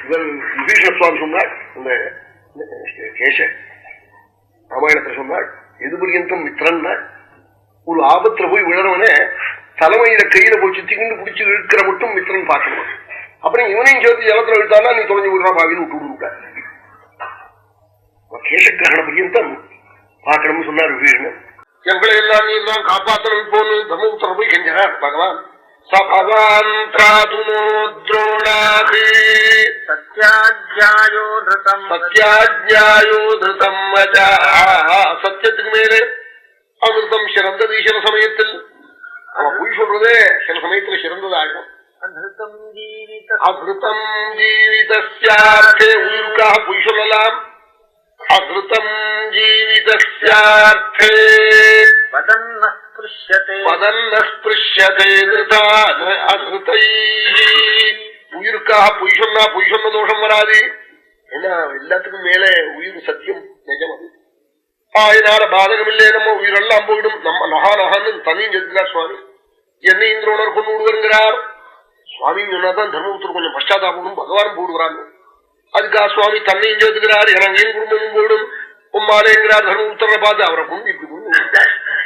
இவர் விபீஷண சுவாமி சொன்னாள், இந்த கேச ராமாயணத்தை சொன்னாள், எது பரியந்தம் மித்திரன் ஒரு ஆபத்துல போய் விழறவன தலைமையில கையில போய் சுத்திக்கிண்டு குடிச்சு இழுக்கிற மட்டும் மித்திரன் பார்க்கணும். அப்புறம் இவனையும் சேர்த்து ஜலத்துல விழுத்தானா நீ தொலைஞ்சு விடுறா பாவின்னு விட்டு விடுவிட்டார். கேசக்கிரகண பரியந்தம் பார்க்கணும்னு சொன்னார் விபீஷணன். எங்களை எல்லாம் நீ தான் காப்பாற்றணும் போன்னு தர்மபுத்திர போய் கெஞ்சார் பகவான். சபவான் திராதுனோ துரோணாதி சத்யாஜ்யாயோ திருதம் சத்தியத்துக்கு மேலே அமிர்தம் சிறந்தது. சில சமயத்தில் அவன் பொய் சொல்றதே சில சமயத்துல சிறந்ததாகும். அகிருத்தம் ஜீவிதஸ்யார்த்தே உயிருக்காக பொய் சொல்லலாம். அகிருத்தம் ஜீவிதஸ்யார்த்தே உயிருக்காக பொய் சொன்னா பொய் சொன்ன தோஷம் வராது. ஏன்னா எல்லாத்துக்கும் மேல உயிர் சத்தியம் நிஜம். அது அதனால பாதகம் இல்லையே, நம்ம உயிரெல்லாம் போயிடும். நம்ம நகானகான்னு தனியும் செத்துக்கிறார் சுவாமி. என்ன இந்திரோணர் கொண்டு விடுவாருங்கிறார் சுவாமி. சொன்னாதான் தர்மபுத்திர கொஞ்சம் பஷ்டாதாபம் பகவான் போடுகிறாங்க. அதுக்காக சுவாமி தன்னையும் சேர்த்துக்கிறார். எனங்கையும் குடும்பமும் போயிடும் உம்மாலேங்கிறார். தர்மபுத்திர பார்த்து அவரை கொண்டு இப்படி